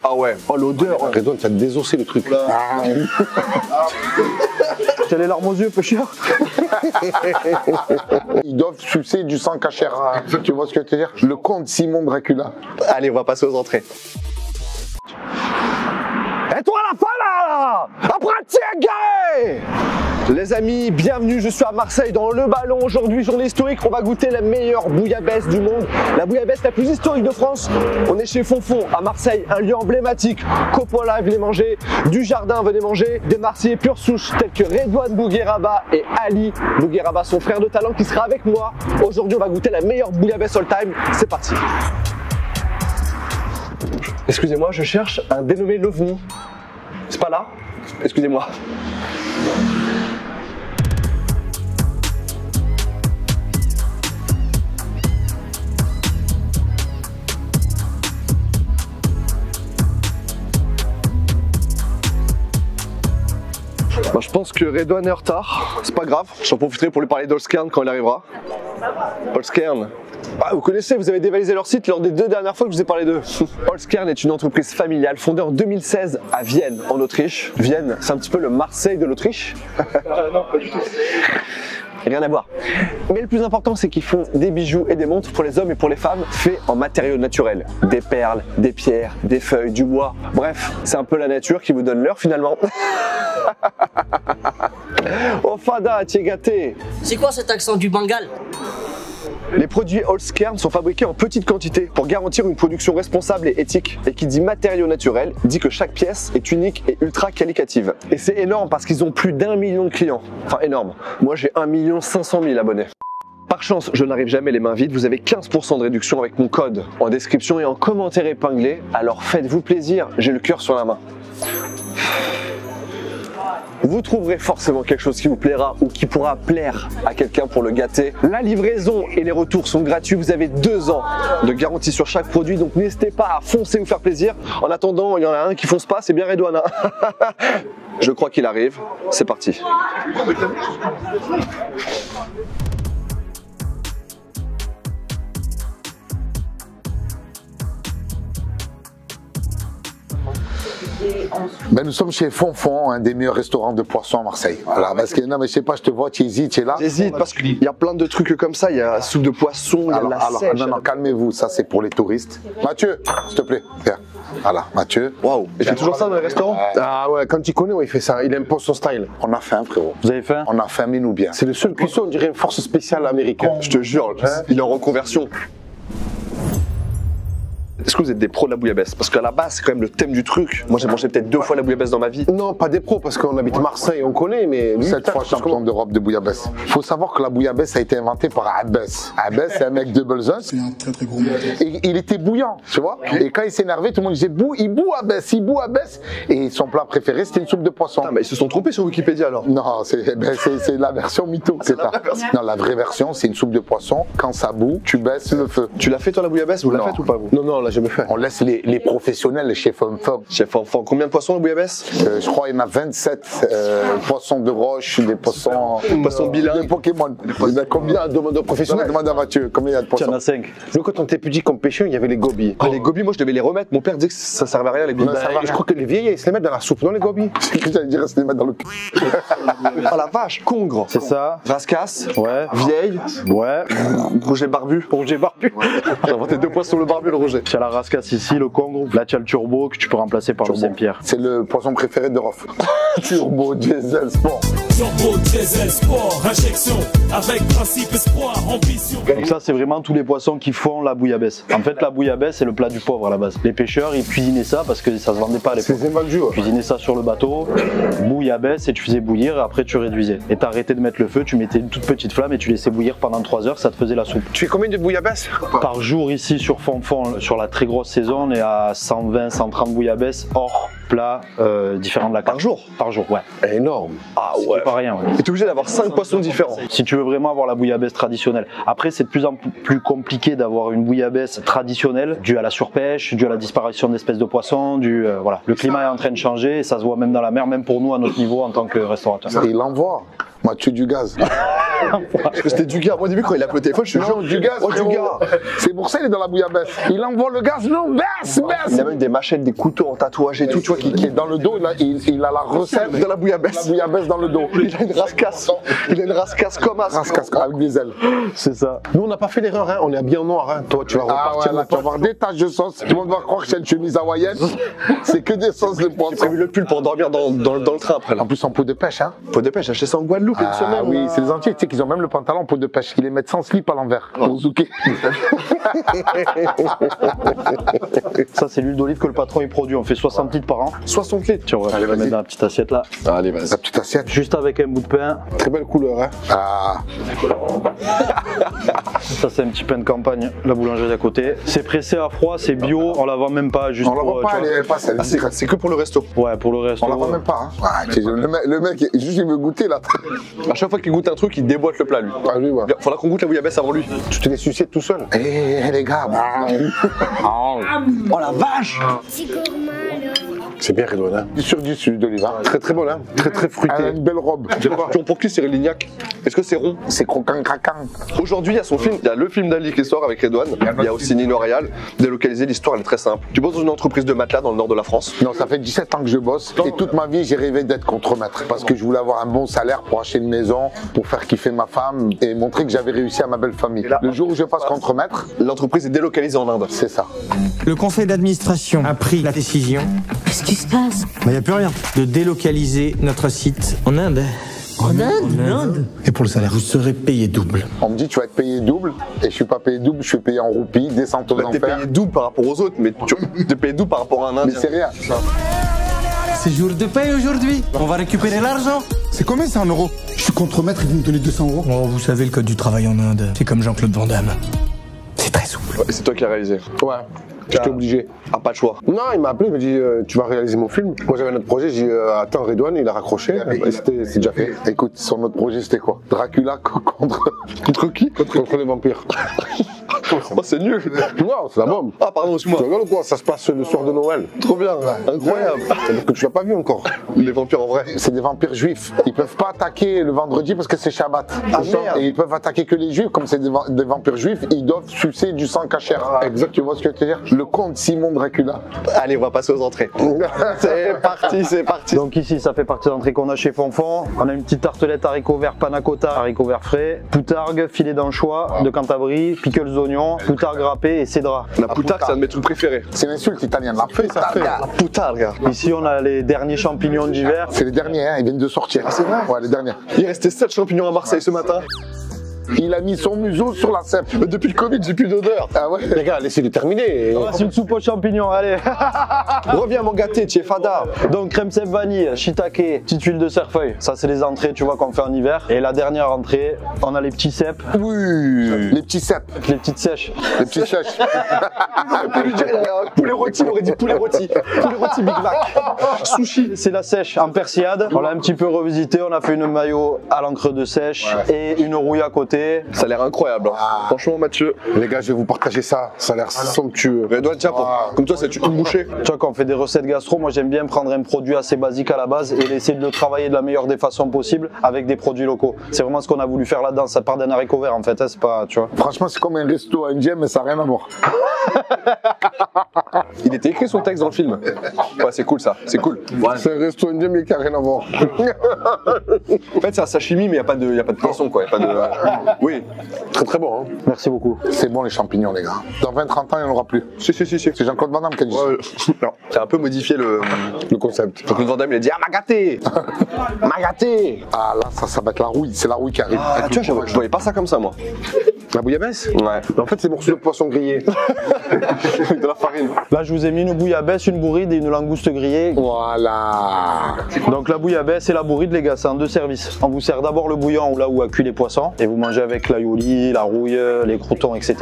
Ah ouais, oh l'odeur. Redouane, ça te désossé le truc. T'as les larmes aux yeux, pêcheur. Ils doivent sucer du sang cachère. Tu vois ce que je veux te dire? Le comte Simon Dracula. Allez, on va passer aux entrées. Et toi la fin là, après les amis, bienvenue, je suis à Marseille dans le ballon. Aujourd'hui, journée historique, on va goûter la meilleure bouillabaisse du monde. La bouillabaisse la plus historique de France. On est chez Fonfon à Marseille, un lieu emblématique. Coppola, venez manger. Du Jardin, venez manger. Des Marseillais pure souche tels que Redouane Bougueraba et Ali Bougueraba, son frère de talent qui sera avec moi. Aujourd'hui, on va goûter la meilleure bouillabaisse all time. C'est parti. Excusez-moi, je cherche un dénommé Levon. C'est pas là? Excusez-moi. Bon, je pense que Redouane est en retard, c'est pas grave, j'en profiterai pour lui parler d'Holzkern quand il arrivera. Holzkern. Ah, vous connaissez, vous avez dévalisé leur site lors des 2 dernières fois que je vous ai parlé d'eux. Holzkern est une entreprise familiale fondée en 2016 à Vienne, en Autriche. Vienne, c'est un petit peu le Marseille de l'Autriche. Non, pas du tout. Rien à voir. Mais le plus important, c'est qu'ils font des bijoux et des montres pour les hommes et pour les femmes, faits en matériaux naturels. Des perles, des pierres, des feuilles, du bois. Bref, c'est un peu la nature qui vous donne l'heure finalement. Oh Fada, t'y es gâté. C'est quoi cet accent du Bengale? Les produits Holzkern sont fabriqués en petite quantité pour garantir une production responsable et éthique. Et qui dit matériaux naturels dit que chaque pièce est unique et ultra qualitative. Et c'est énorme parce qu'ils ont plus d'1 million de clients. Enfin énorme. Moi j'ai 1 500 000 abonnés. Par chance, je n'arrive jamais les mains vides. Vous avez 15% de réduction avec mon code en description et en commentaire épinglé. Alors faites-vous plaisir, j'ai le cœur sur la main. Vous trouverez forcément quelque chose qui vous plaira ou qui pourra plaire à quelqu'un pour le gâter. La livraison et les retours sont gratuits. Vous avez 2 ans de garantie sur chaque produit, donc n'hésitez pas à foncer vous faire plaisir. En attendant, il y en a un qui fonce pas, c'est bien Redouane. Je crois qu'il arrive. C'est parti. Ben, nous sommes chez Fonfon, un des meilleurs restaurants de poissons à Marseille. Voilà, parce que non, mais je sais pas, je te vois, tu hésites, tu es là. J'hésite parce qu'il y a plein de trucs comme ça. Il y a soupe de poisson, il y a de la sèche. Non, calmez-vous, ça c'est pour les touristes. Mathieu, s'il te plaît, viens. Voilà, Mathieu. Waouh, il fait toujours ça dans les restaurants? Ah ouais, quand il connaît, ouais, il fait ça. Il impose son style. On a faim, frérot. Vous avez faim? On a faim, mais nous bien. C'est le seul cuisson, on dirait une force spéciale américaine. Je te jure, il est en reconversion. Est-ce que vous êtes des pros de la bouillabaisse? Parce qu'à la base, c'est quand même le thème du truc. Moi, j'ai mangé peut-être 2 fois la bouillabaisse dans ma vie. Non, pas des pros, parce qu'on habite Marseille, on connaît, mais... 7 fois champion d'Europe de bouillabaisse. Il faut savoir que la bouillabaisse a été inventée par Abbès. Abbès, c'est un mec de Belzun. C'est un très très gros mot. Et il était bouillant, tu vois. Et quand il s'énervait, tout le monde disait il boue Abbès, il boue Abbès. Et son plat préféré, c'était une soupe de poisson. Ah, mais ils se sont trompés sur Wikipédia alors. Non, c'est la version mytho. C'est ça. Non, la vraie version, c'est une soupe de poisson. Quand ça boue, tu baisses le feu. Tu l'as fait toi la bouillabaisse? Vous l'avez fait ou pas vous? Non, non, on l'a jamais fait. On laisse les professionnels, les chefs hommes. Chef enfant, combien de poissons la bouillabaisse? Je crois qu'il y en a 27 poissons de roche, des poissons... Poissons bilingues. Des Pokémon. Il y en a combien? Demande aux professionnels. Demande à Mathieu. Combien il y a de poissons? Il y en a 5. Nous, quand on était petit comme pêcheur, il y avait les gobies. Ah, les gobies, moi je devais les remettre. Mon père disait que ça servait à rien les gobies. Je crois que les vieilles, ils se les mettent dans la soupe, non les gobies? C'est que j'allais dire, c'est les mettre dans le cul. Ah la vache, congre. C'est ça. Rascasse. Ouais. Vieille. Ouais. Roger barbu. Roger barbu. J'ai inventé 2 poissons le barbu, le Roger. Tu as la rascasse ici, le congre. Là, tu as le turbo que tu peux remplacer par le Saint-Pierre. C'est le poisson préféré d'Europe. Turbo Diesel Sport. Turbo Diesel Sport, injection avec principe, espoir, ambition. Donc ça, c'est vraiment tous les poissons qui font la bouillabaisse. En fait, la bouillabaisse, c'est le plat du pauvre à la base. Les pêcheurs, ils cuisinaient ça parce que ça se vendait pas à l'époque. C'est vendu. Ils cuisinaient ça sur le bateau, bouillabaisse, et tu faisais bouillir, et après tu réduisais. Et t'arrêtais de mettre le feu, tu mettais une toute petite flamme et tu laissais bouillir pendant 3 heures, ça te faisait la soupe. Tu fais combien de bouillabaisse? Par jour ici sur Fonfon, sur la très grosse saison, on est à 120, 130 bouillabaisse hors plat différents de la carte. Par jour? Par jour, ouais. Énorme. Ah ouais. C'est pas rien, ouais. Et t'es obligé d'avoir 5 poissons différents. Si tu veux vraiment avoir la bouillabaisse traditionnelle. Après, c'est de plus en plus compliqué d'avoir une bouillabaisse traditionnelle, due à la surpêche, due à la disparition d'espèces de poissons, voilà. Le climat est en train de changer, et ça se voit même dans la mer, même pour nous à notre niveau en tant que restaurateur. Et il envoie. Mathieu Dugaz. C'était du gars. Moi, au début, quand il a appelé le téléphone, je suis Non, Dugaz, oh, du frérot. gars. C'est pour ça qu'il est dans la bouillabaisse. Il envoie le gaz, non, baisse, Il a même des machettes, des couteaux en tatouage et tout, tu vois, qui est dans le dos, il a la recette de la bouillabaisse. La bouillabaisse dans le dos. Il a une rascasse. Il a une rascasse comme as. Rascasse avec des ailes. C'est ça. Nous, on n'a pas fait l'erreur, hein. On est habillé en noir. Hein. Toi, tu vas Ah repartir. ouais, là, tu vas avoir des taches de sauce. Tout le monde va croire que c'est une chemise hawaïenne. C'est que des sauces de J'ai poisson. prévu le pull pour dormir dans le train après là. En plus, en peau de pêche, hein. Peau de pêche, j'ai acheté ça en Guadeloupe une Ah semaine. oui, là. c'est les Antillais, tu sais qu'ils ont même le pantalon en peau de pêche. Ils les mettent sans slip à l'envers. Au zouké. Ça, c'est l'huile d'olive que le patron il produit. On fait 60 litres par an. 60 litres. Tiens, on va Allez, le mettre vas-y. dans la petite assiette là. Allez, vas-y. La petite assiette. Juste avec un bout de pain. Très belle couleur, hein. Ah, Ça, c'est un petit pain de campagne, la boulangerie d'à côté. C'est pressé à froid, c'est bio. On la vend même pas. Juste on la pour, voit pas, tu vois. elle passe. Elle Ah, c'est que pour le resto. Ouais, pour le reste. on la voit même pas, hein. Ouais, tu sais, le mec, juste il veut goûter là. À chaque fois qu'il goûte un truc, il déboîte le plat lui. Ah, lui, ouais. Faudra qu'on goûte la bouillabaisse avant lui. Tu te les sucettes tout seul. Eh les gars. Oh la vache. C'est bien, Redouane. Hein. Du sur du sud de l'hiver. Très, très bon, hein. Très, très fruité. Elle a une belle robe. Pour qui Cyril Lignac? Est-ce que c'est rond? C'est croquant craquant. Aujourd'hui, il y a son film, il y a le film d'Ali qui sort avec Redouane. Il y a aussi Nino Royal. Délocalisé, l'histoire elle est très simple. Tu bosses dans une entreprise de matelas dans le nord de la France. Non, ça fait 17 ans que je bosse et toute ma vie j'ai rêvé d'être contremaître parce que je voulais avoir un bon salaire pour acheter une maison, pour faire kiffer ma femme et montrer que j'avais réussi à ma belle famille. Le jour où je passe contremaître, L'entreprise est délocalisée en Inde. c'est ça. Le conseil d'administration a pris la décision, Qu'est-ce qui se passe? il n'y a plus rien, de délocaliser notre site en Inde. En Inde? Et pour le salaire, vous serez payé double. On me dit tu vas être payé double et je suis pas payé double, je suis payé en roupies, descente aux Bah, t'es enfers. payé double par rapport aux autres, mais t'es payé double par rapport à un Mais Indien. c'est rien. C'est jour de paye aujourd'hui. On va récupérer l'argent. C'est combien ça en euros? Je suis contremaître et vous me donnez 200 euros. Oh, vous savez le code du travail en Inde. C'est comme Jean-Claude Van Damme. C'est très souple. Et c'est toi qui l'as réalisé. Ouais. J'étais obligé. Ah, pas de choix. Non, il m'a appelé, il m'a dit tu vas réaliser mon film. Moi j'avais un autre projet, j'ai dit attends Redouane, il a raccroché et c'est déjà fait. Écoute, son autre projet c'était quoi? Dracula contre Qui contre les vampires. Oh, c'est nul. Non, c'est la bombe. Ah, pardon, Tu excuse-moi. rigoles ou quoi? Ça se passe le soir de Noël. Trop bien. Incroyable. C'est-à-dire que tu l'as pas vu encore. Les vampires en vrai. C'est des vampires juifs. Ils peuvent pas attaquer le vendredi parce que c'est Shabbat. Ah, merde. Et ils peuvent attaquer que les juifs. Comme c'est des vampires juifs, ils doivent sucer du sang cachère. Exact. Tu vois ce que je veux te dire? Le comte Simon Dracula. Allez, on va passer aux entrées. C'est parti, c'est parti. Donc ici, ça fait partie d'entrée qu'on a chez Fonfon. On a une petite tartelette haricots verts panna cotta, haricots verts frais, poutargue, filet d'anchois, de Cantabrie, pickles oignons, poutargue râpée et cédra. La poutargue, c'est un de mes trucs préférés. C'est l'insulte italienne. La fait, ça fait. La poutargue. Ici, on a les derniers champignons d'hiver. C'est les derniers, hein, ils viennent de sortir. Ah, c'est vrai? Ouais, les derniers. Il restait 7 champignons à Marseille ce matin. Il a mis son museau sur la cèpe. Mais depuis le Covid, j'ai plus d'odeur. Ah ouais? Les gars, laissez-le terminer. C'est une soupe aux champignons, allez. Reviens mon gâté, tu es fada. Donc crème sève vanille, shiitake, petite huile de cerfeuil. Ça, c'est les entrées, tu vois, qu'on fait en hiver. Et la dernière entrée, on a les petits cèpes, Oui. Les petits cèpes. les petites sèches. Les petits sèches. On peut lui dire poulet rôti, on aurait dit poulet rôti. Poulet rôti Big Mac. Sushi, c'est la sèche en persillade. On l'a un petit peu revisité, on a fait une mayo à l'encre de sèche et une rouille à côté. Ça a l'air incroyable. hein. Franchement, Mathieu. Les gars, je vais vous partager ça. Ça a l'air somptueux. Redouane, tiens, comme toi, c'est une bouchée. Tu vois, quand on fait des recettes gastro, moi j'aime bien prendre un produit assez basique à la base et essayer de le travailler de la meilleure des façons possibles avec des produits locaux. C'est vraiment ce qu'on a voulu faire là-dedans. Ça part d'un haricot vert en fait, hein, c'est pas, tu vois. Franchement, c'est comme un resto indien, mais ça n'a rien à voir. Il était écrit son texte dans le film. Ouais, c'est cool ça. C'est cool. C'est un resto indien, mais qui n'a rien à voir. En fait, c'est un sashimi, mais il n'y a pas de poisson, quoi. Y a pas de... Oui. Très très bon. Hein. Merci beaucoup. C'est bon les champignons, les gars. Dans 20-30 ans, il n'y en aura plus. Si. C'est Jean-Claude Van Damme qui a dit ça. Ouais, non. C'est un peu modifié le concept. Jean-Claude Van Damme, il a dit ah, m'a gâté. M'a gâté. Ah là, ça va être la rouille. C'est la rouille qui arrive. Ah, tu vois, je voyais pas ça comme ça, moi. La bouillabaisse? Ouais. En fait, c'est morceaux de poisson grillé. Avec de la farine. Là, je vous ai mis une bouillabaisse, une bourride et une langouste grillée. Voilà. Donc la bouillabaisse et la bourride, les gars, c'est en deux services. On vous sert d'abord le bouillon là où a cuit les poissons et vous mangez avec l'aïoli, la rouille, les croutons, etc.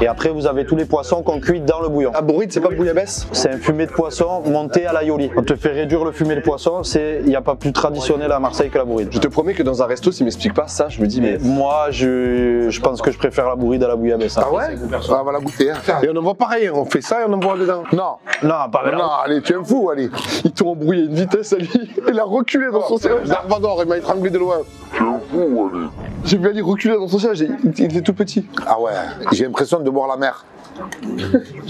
Et après, vous avez tous les poissons qu'on cuit dans le bouillon. La bourride, c'est pas bouillabaisse? C'est un fumé de poisson monté à l'aïoli. On te fait réduire le fumé de poisson, il n'y a pas plus traditionnel à Marseille que la bourride. Je te promets que dans un resto, s'il m'explique pas ça, je me dis mais Moi, je pense que je préfère faire la bourride à la bouillabaisse. Ah ouais? On va la goûter. Hein. Et on en voit pareil, on fait ça et on en voit dedans. Non. Non, pas Non, allez, tu es un fou, allez. Ils t'ont embrouillé une vitesse, Ali. Il a reculé dans son siège. Darvador, il m'a étranglé de loin. J'ai vu Ali reculer dans son siège, il était tout petit. Ah ouais, j'ai l'impression de boire la mer.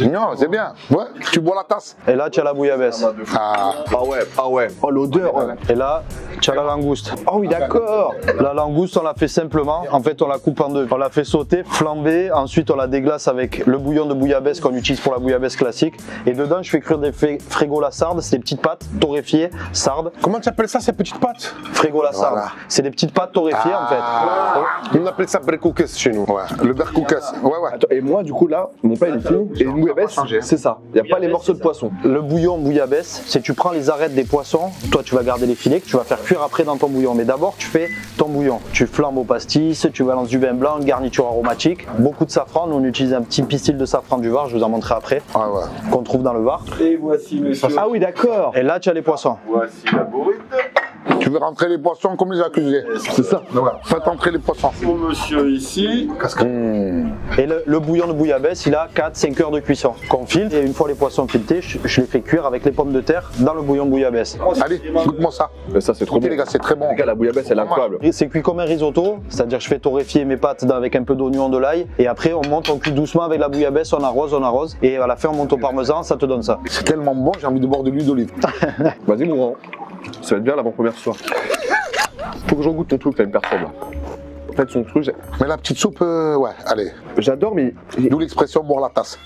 Non, c'est bien. Ouais, tu bois la tasse. Et là, tu as la bouillabaisse. Ah, Ah ouais. Oh, l'odeur. Et là, tu as la langouste. Oh oui, d'accord. La langouste, on la fait simplement. En fait, on la coupe en deux. On la fait sauter, flamber. Ensuite, on la déglace avec le bouillon de bouillabaisse qu'on utilise pour la bouillabaisse classique. Et dedans, je fais cuire des frégola sardes. C'est des petites pâtes torréfiées, sardes. Comment tu appelles ça, ces petites pâtes? Frégola sardes. Voilà. C'est des petites pâtes torréfiées, en fait. On appelle ça berkoukes chez nous. ouais. Le berkoukes. Ouais. Attends, et moi, du coup, là, mon plat il est fini. Et une bouillabaisse, c'est ça. Il n'y a pas les morceaux de poisson. Le bouillon bouillabaisse, c'est tu prends les arêtes des poissons. Toi, tu vas garder les filets que tu vas faire cuire après dans ton bouillon. Mais d'abord, tu fais ton bouillon. Tu flambes au pastis, tu balances du vin blanc, une garniture aromatique, beaucoup de safran. Nous, on utilise un petit pistil de safran du Var, je vous en montrerai après, Ah ouais. qu'on trouve dans le Var. Et voici, monsieur. Ah oui, d'accord. Et là, tu as les poissons. Voici la bourride. Tu veux rentrer les poissons comme les accusés. C'est ça. Faites entrer les poissons. Pour monsieur ici. Et le bouillon de bouillabaisse, il a 4-5 heures de cuisson qu'on filtre. Et une fois les poissons filetés, je les fais cuire avec les pommes de terre dans le bouillon bouillabaisse. Allez, goûte-moi ça. Mais ça, c'est trop bon. Les gars, c'est très bon. Les gars, la bouillabaisse, elle est incroyable. Et c'est cuit comme un risotto, c'est-à-dire je fais torréfier mes pâtes avec un peu d'oignon, de l'ail. Et après, on monte, on cuit doucement avec la bouillabaisse, on arrose. Et à la fin, on monte au parmesan, ça te donne ça. C'est tellement bon, j'ai envie de boire de l'huile d'olive. Vas-y, mon grand. Ça va être bien l'avant-première ce soir. Faut que j'en goûte ton truc, t'as une personne là. En fait, son truc, Mais la petite soupe, ouais, allez. j'adore, mais. D'où l'expression boire la tasse.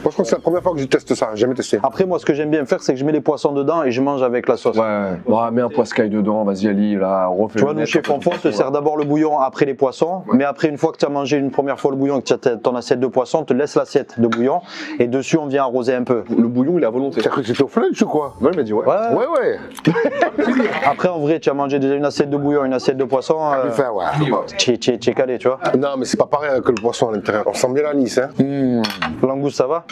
Moi, je crois que c'est la première fois que je teste ça, j'ai jamais testé. Après, moi, ce que j'aime bien faire, c'est que je mets les poissons dedans et je mange avec la sauce. Ouais, mets un poiscaille dedans, vas-y, Ali, là, on refait. Tu vois, nous, chez Fonfon, on te sert d'abord le bouillon, après les poissons. Mais après, une fois que tu as mangé une première fois le bouillon et que tu as ton assiette de poisson, on te laisse l'assiette de bouillon. Et dessus, on vient arroser un peu. Le bouillon, il est à volonté. T'as cru que c'était au flunch ou quoi? Ouais, il m'a dit ouais. Ouais. Après, en vrai, tu as mangé déjà une assiette de bouillon, une assiette de poisson. Enfin, ouais. Tu es calé, tu vois. Non, mais c'est pas pareil que le poisson à l'intérieur. On sent bien l'anis, hein. Langouste, ça va?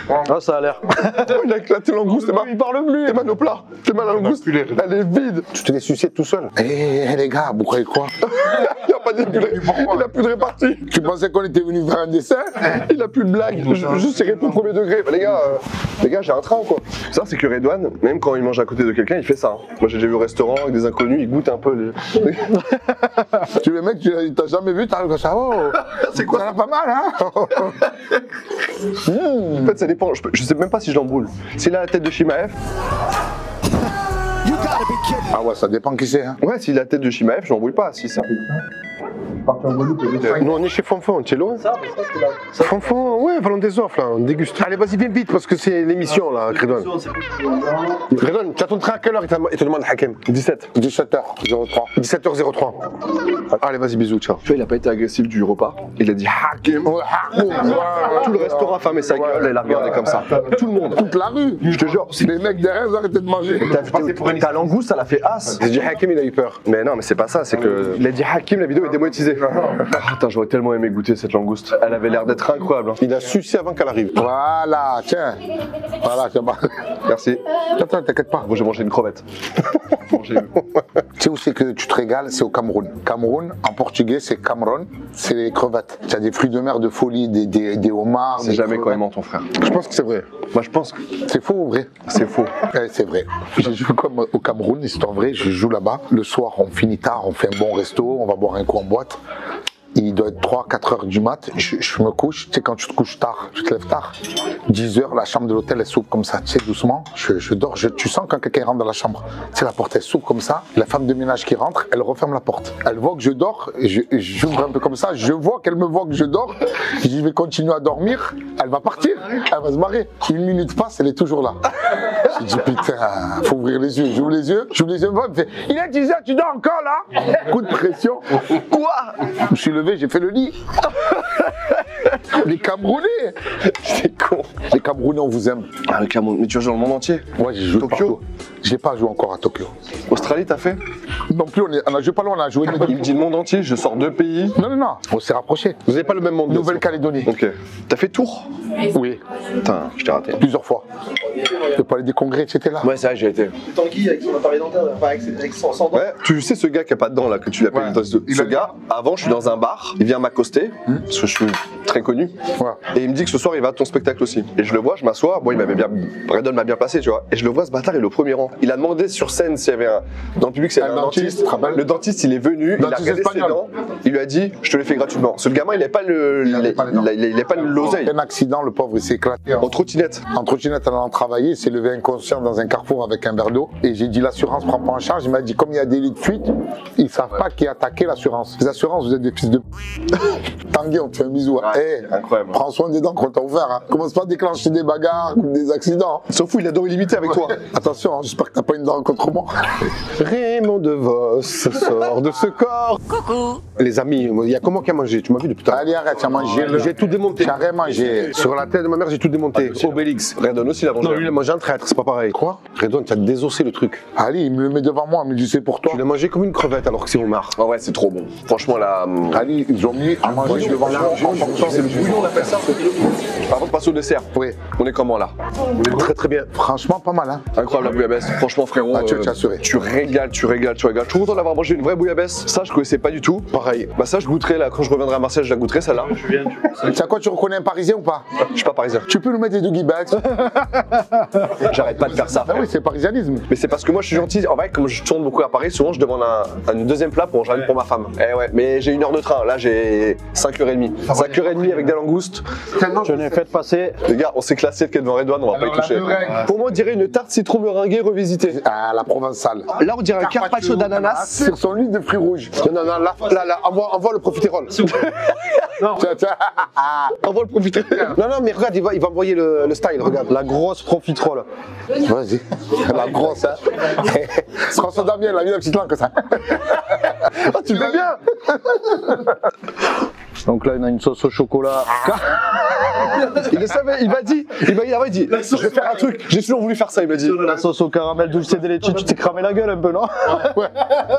Ah, ça a l'air. Il a éclaté l'angouste, il parle plus. T'es mal au plat. T'es mal à l'angouste. Elle est vide. Tu te l'es sucé tout seul. Eh les gars, vous croyez quoi? Il a pas d'épulé. Il a plus de répartie. Tu pensais qu'on était venu faire un dessin? Il a plus de blague. Juste c'est pour premier degré. Les gars, j'ai un train quoi. Ça, c'est que Redouane, même quand il mange à côté de quelqu'un, il fait ça. Hein. Moi, j'ai déjà vu au restaurant avec des inconnus, il goûte un peu les. Tu le mec, tu t'as jamais vu, t'arrives comme ça. Oh, c'est quoi? Ça va pas mal, hein? En fait, ça dépend. Je sais même pas si je l'emboule. S'il a la tête de Shimaev. Ah ouais, ça dépend qui c'est, hein. Ouais, s'il a la tête de Shimaev, je l'embrouille pas. Si ça. Nous on est chez Fonfon, tu es loin? Fonfon, ouais, Valon des offres là, on déguste. Allez, vas-y, viens vite parce que c'est l'émission là, Redouane. Redouane, tu as ton train à quelle heure? Il te demande Hakem. 17h03. 17h03. Allez, vas-y, bisous, ciao. Tu vois, il a pas été agressif du repas. Il a dit Hakim. Tout le restaurant a fermé sa gueule, elle a regardé comme ça. Tout le monde. Toute la rue. Je te jure. Les mecs derrière, ils arrêtaient de manger. Ta langouste, ça l'a fait as. J'ai dit Hakim, il a eu peur. Mais non, mais c'est pas ça, c'est que. Il a dit Hakim, la vidéo est démonétisée. Putain, j'aurais tellement aimé goûter cette langouste. Elle avait l'air d'être incroyable. Hein. Il a sucé avant qu'elle arrive. Voilà, tiens. Voilà, tiens. Merci. Attends, t'inquiète pas. Bon, j'ai mangé une crevette. Tu sais où c'est que tu te régales? C'est au Cameroun. Cameroun, en portugais, c'est Cameroun. C'est les crevettes. Tu as des fruits de mer de folie, des homards. C'est jamais quand même ton frère. Je pense que c'est vrai. Moi, je pense que c'est faux ou vrai? c'est faux. C'est vrai. Je joue comme au Cameroun, histoire vraie. Je joue là-bas. Le soir, on finit tard, on fait un bon resto, on va boire un coup en boîte. Il doit être 3-4 heures du mat, je me couche, tu sais quand tu te couches tard, tu te lèves tard, 10 heures, la chambre de l'hôtel elle s'ouvre comme ça, tu sais doucement, je dors, tu sens quand quelqu'un rentre dans la chambre, tu sais la porte elle s'ouvre comme ça, la femme de ménage qui rentre, elle referme la porte, elle voit que je dors, j'ouvre un peu comme ça, je vois qu'elle me voit que je dors, je vais continuer à dormir, elle va partir, elle va se marrer, 1 minute passe, elle est toujours là. Je dis putain, faut ouvrir les yeux, j'ouvre les yeux, elle me fait, il est 10 heures, tu dors encore là? Coup de pression. Quoi? Je suis levé, j'ai fait le lit. Les Camerounais. C'est con. Les Camerounais, on vous aime. Ah, le Cameroun. Mais tu joues dans le monde entier. Ouais, j'ai joué Tokyo. partout. J'ai pas joué encore à Tokyo. Australie, t'as fait? Non plus, on a joué pas loin, on a joué. Il me dit le monde entier, je sors 2 pays. Non, on s'est rapprochés. Vous n'avez pas le même monde. Nouvelle-Calédonie. Ok. T'as fait Tours? Oui, Putain, je t'ai raté. plusieurs fois. Le palais des congrès, tu étais là. Ouais, c'est vrai, j'ai été. Tanguy avec son appareil dentaire, enfin avec son dents. Ouais, tu sais ce gars qui a pas de dents là, que tu l'appelles Ouais. ce gars, avant je suis dans un bar, il vient m'accoster, parce que je suis très connu, Ouais. et il me dit que ce soir il va à ton spectacle aussi. Et je le vois, je m'assois, bon il m'avait bien, Redon m'a bien placé, tu vois, et je le vois, ce bâtard il est au premier rang. Il a demandé sur scène s'il y avait dans le public s'il y avait un dentiste. Le dentiste il est venu, il a regardé ses dents, il lui a dit je te les fais gratuitement. Ce gamin il n'avait pas l'oseille. Un accident, le pauvre, il s'est éclaté En trottinette. en trottinette en allant travailler, il s'est levé inconscient dans un carrefour avec un verre d'eau. Et j'ai dit l'assurance prend pas en charge. Il m'a dit comme il y a des lits de fuite, ils savent pas qui a attaqué l'assurance. Les assurances, vous êtes des fils de Tanguy, on te fait un bisou. Hein. Ouais, incroyable. Prends soin des dents qu'on t'a ouvert. Hein. Commence pas à déclencher des bagarres ou des accidents. S'en fout, il a dents illimitées avec toi. Attention, hein, j'espère que t'as pas une dent contre moi. Raymond DeVos sort de ce corps. Coucou. Les amis, il y a comment qui a mangé? Tu m'as vu depuis tout à l'heure. Allez, arrête, tu as mangé. J'ai tout démonté. Tu as rien mangé. Sur la tête de ma mère, j'ai tout démonté. Obélix. Redon aussi il a mangé. Non, lui, il a mangé un traître, c'est pas pareil. Quoi? Redon, tu as désossé le truc. Allez, il me le met devant moi, il me dit c'est pour toi. Tu l'as mangé comme une crevette alors que c'est Omar. Ah ouais, c'est trop bon. Franchement là. Allez, ils ont mis à manger devant moi. C'est le bouillon, on appelle ça. Par contre, passe au dessert. Oui. On est comment là? Très très bien. Franchement, pas mal, hein. Incroyable la bouillabaisse. Franchement, frérot. Ah, tu t'es assuré. Tu régales. Je suis content d'avoir mangé une vraie bouillabaisse. Ça, je connaissais pas du tout. Pareil. Bah, ça, je goûterai là. Quand je reviendrai à Marseille, je la goûterai, celle-là. Tu sais quoi, tu reconnais un Parisien ou pas? Je suis pas parisien. Tu peux nous mettre des doggy bags? J'arrête pas de faire ça. Ah oui, c'est parisianisme. Mais c'est parce que moi, je suis gentil. En vrai, comme je tourne beaucoup à Paris, souvent, je demande un deuxième plat pour manger pour ma femme. Eh ouais, mais j'ai 1 heure de train. Là, j'ai 5h30. 5h30 avec des langoustes. Je n'ai fait passer. Les gars, on s'est classé de devant Redouane, on va pas y toucher. Pour moi, on dirait une tarte citron meringuée revisitée. Ah, la provençale. Là, on dirait un carpaccio d'ananas. Sur son lit de fruits rouges. Non, là, envoie le profiterole. Tiens, tiens. Envoie le profiterole. Non, mais regarde, il va envoyer le style, regarde. La grosse profiterole. Vas-y. La grosse, hein. François Damien, il a mis la petite langue comme ça. Ah, tu le fais bien. Donc là, on a une sauce au chocolat. Il le savait, il m'a dit, je vais faire un truc. J'ai toujours voulu faire ça, il m'a dit. La sauce au caramel dulce de leche, tu t'es cramé la gueule un peu, non? Ouais.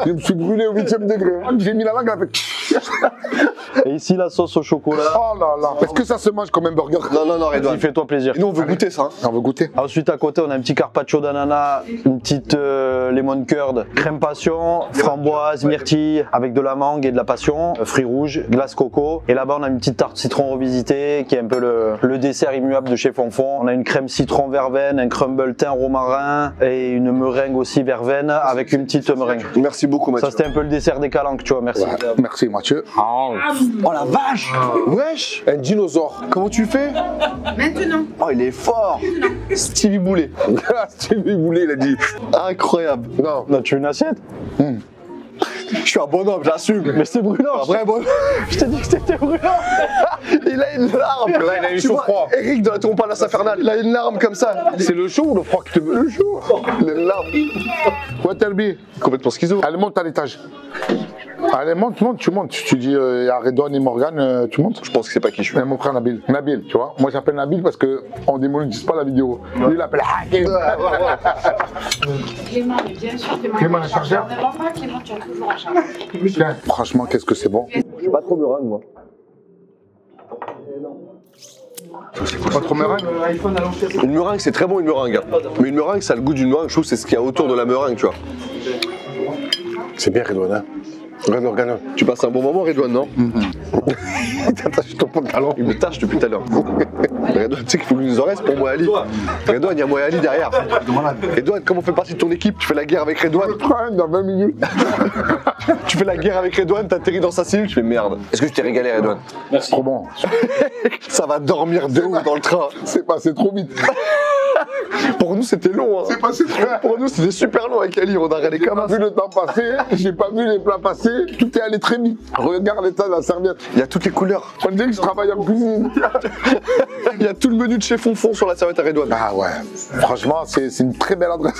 Je me suis brûlé au 8e degré. J'ai mis la langue avec. Et ici, la sauce au chocolat. Oh là là. Est-ce que ça se mange comme un burger? Non, Redouane. Fais-toi plaisir. Et nous, on veut goûter ça. Hein. On veut goûter. Ensuite, à côté, on a un petit carpaccio d'ananas, une petite lemon curd, crème passion, framboise, myrtille, avec de la mangue et de la passion, fruits rouges, glace coco. Et là-bas, on a une petite tarte citron revisitée, qui est un peu le dessert immuable de chez Fonfon. On a une crème citron verveine, un crumble thym romarin et une meringue aussi verveine avec une petite meringue. Merci beaucoup, Mathieu. Ça, c'était un peu le dessert des calanques, tu vois, merci. Ouais. Merci, Mathieu. Oh la vache. Wesh, un dinosaure. Comment tu fais? Maintenant. Oh, il est fort. Stevie Boulet. Stevie Boulet, il a dit. Incroyable. Non, tu veux une assiette? Je suis un bonhomme, j'assume. Mais c'est brûlant. Un vrai bonhomme. Je t'ai dit que c'était brûlant. Il a une larme. Là, il a eu Tu chaud vois, froid. Eric de la Tourpalace infernale, il a une larme comme ça. C'est le chaud ou le froid qui te veut? Le chaud. Il a une larme. Ouais, Telby. Complètement schizo. Allez, monte à l'étage. Allez, monte, tu montes. Tu dis, il y a Redouane et Morgane, tu montes. Je pense que c'est pas qui je suis. Mais mon frère Nabil. Nabil, tu vois. Moi, j'appelle Nabil parce qu'on démonétise pas la vidéo. Lui, il appelle Hakim. Clément, mais bien sûr, Clément, le chargeur. Ne mens pas, Clément, tu as toujours un chargeur. Tiens, franchement, qu'est-ce que c'est bon. J'ai pas trop meringue, moi. Pas trop meringue. Une meringue, c'est très bon, une meringue. Mais une meringue, ça a le goût d'une meringue. Je trouve que c'est ce qu'il y a autour de la meringue, tu vois. C'est bien, Redouane, hein. Regarde. Tu passes un bon moment, Redouane, non? Il t'attache ton pantalon. Il me tâche depuis tout à l'heure. Redouane, tu sais qu'il faut qu'il nous en reste pour moi Ali. Redouane, il y a moi Ali derrière. Redouane, comme on fait partie de ton équipe, tu fais la guerre avec Redouane. Dans 20 minutes. Tu fais la guerre avec Redouane, t'atterris dans sa cellule, tu fais merde. Est-ce que je t'ai régalé, Redouane? Trop bon. Ça va dormir de ouf dans le train. C'est passé trop vite. Pour pour nous c'était long. Hein. C'est passé très vite. Pour nous c'était super long avec Ali, on a regardé J'ai comme pas vu le temps passer, j'ai pas vu les plats passer, tout est allé très vite. Regarde l'état de la serviette. Il y a toutes les couleurs. On dirait que je travaille en cuisine. Il y a tout le menu de chez Fonfon sur la serviette à Redouane. Ah ouais, franchement, c'est une très belle adresse.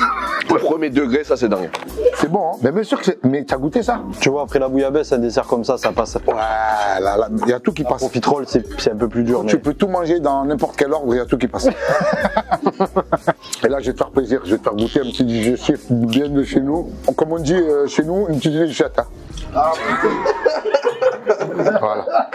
Au premier degré, ça c'est dingue. C'est bon, hein. Mais bien sûr que c'est. Mais t'as goûté ça? Tu vois, après la bouillabaisse, un dessert comme ça passe. Ouais, là, il y a tout qui passe. Profiterole, c'est un peu plus dur. Tu peux tout manger dans n'importe quel ordre, il y a tout qui passe. Et là, je vais te faire plaisir, je vais te faire goûter un petit digestif bien de chez nous. Comme on dit chez nous, une petite léchette. Hein. Voilà.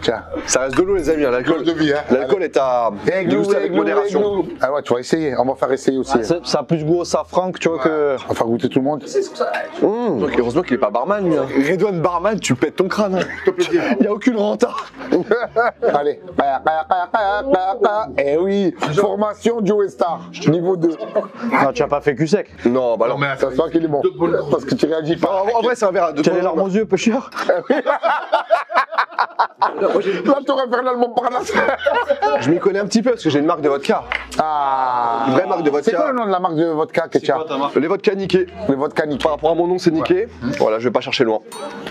Tiens. Ça reste de l'eau les amis, hein. L'alcool de vie, hein. L'alcool est à déguster avec modération. Ah ouais, tu vas essayer, on va faire essayer aussi. Ça a plus goût au safran que tu vois que. On va faire goûter tout le monde. Donc, heureusement qu'il est pas barman lui. Hein. Redouane barman, tu pètes ton crâne. Hein. Il n'y a aucune renta. Allez. Eh oui, formation Joe Star, niveau 2. Non, tu n'as pas fait cul sec. Non, bah non. Ça se voit qu'il est bon. Parce que tu réagis pas. En vrai, c'est un verre à 2. Tu as les larmes aux yeux, peu cher. La tour infernale Montparnasse. Je m'y connais un petit peu parce que j'ai une marque de vodka. Ah. Une vraie marque de vodka. C'est quoi le nom de la marque de vodka que tu as? Les vodkas niqués. Les vodkas niqués. Par rapport à mon nom, c'est niqué. Voilà, je vais pas chercher loin.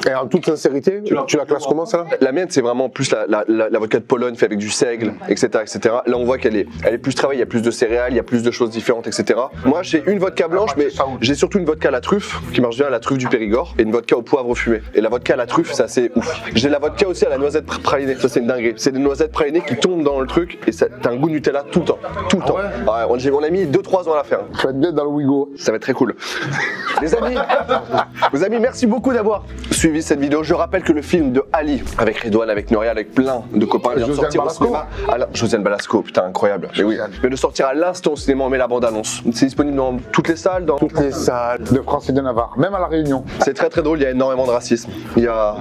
Et en toute sincérité, tu la classes comment ça? La mienne, c'est vraiment plus la vodka de Pologne faite avec du seigle, etc., etc. Là, on voit qu'elle est plus travaillée, il y a plus de céréales, il y a plus de choses différentes, etc. Moi, j'ai une vodka blanche, mais j'ai surtout une vodka à la truffe, qui marche bien à la truffe du Périgord, et une vodka au poivre fumé. Et la vodka à la truffe, c'est assez ouf. J'ai la vodka aussi à la noisette pralinée. Ça, c'est une dinguerie. C'est des noisettes pralinées qui tombent dans le truc, et t'as un goût Nutella tout le temps. Tout le temps. Ouais, on a mis 2-3 ans à la faire. Tu vas être bien dans le Wigo. Ça va être très cool. Les amis, merci beaucoup d'avoir suivi cette vidéo. Je rappelle que le film de Ali, avec Redouane, avec Nouriel, avec plein de copains, vient de sortir au cinéma. Josiane Balasco, putain, incroyable. Mais oui, il vient de sortir à l'instant au cinéma, on met la bande-annonce. C'est disponible dans toutes les salles. Dans toutes les salles de France et de Navarre, même à La Réunion. C'est très très drôle, il y a énormément de racisme. Il y a...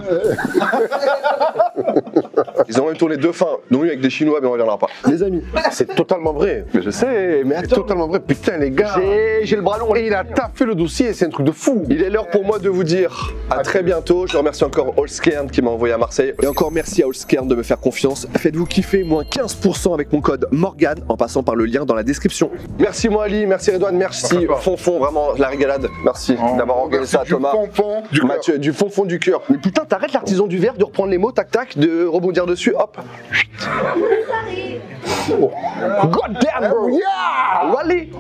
Ils ont même tourné 2 fins, dont une avec des Chinois, mais on reviendra pas. Les amis, c'est totalement vrai. Mais je sais, mais c'est totalement vrai. Putain, les gars. J'ai le bras long. Et il a taffé le dossier, c'est un truc de fou. Il est l'heure pour moi de vous dire à très bientôt. Je remercie encore Allskern qui m'a envoyé à Marseille. Et encore merci à Allskern de me faire confiance. Faites-vous kiffer, moins 15% avec mon code Morgan en passant par le lien dans la description. Merci moi Ali, merci Redouane, merci Fonfon, vraiment la régalade. Merci d'avoir organisé ça à Thomas. Mathieu, du fond du cœur. Mais putain, t'arrêtes l'artisan du verre de reprendre les mots, tac tac, de rebondir dessus, hop. Oh. God damn bro. Yeah. Wally.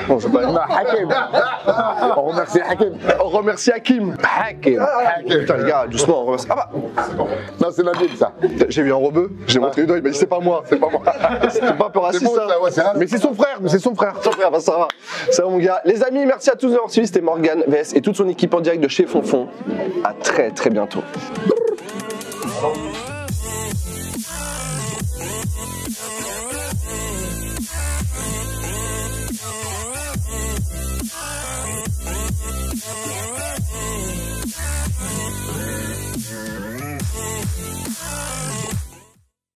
Non, je sais pas. Hakim. On remercie Hakim. On remercie Hakim. Putain les gars, doucement, on remercie. Ah bah. Non, c'est Nabil ça. J'ai vu un rebeu, j'ai montré le doigt, il m'a dit c'est pas moi. C'est pas moi. C'est pas un peu raciste bon, ça. Ouais, mais c'est son frère, Son frère, bah, ça va. Ça va mon gars. Les amis, merci à tous d'avoir suivi. C'était Morgan VS et toute son équipe en direct de chez Fonfon. À très très bientôt.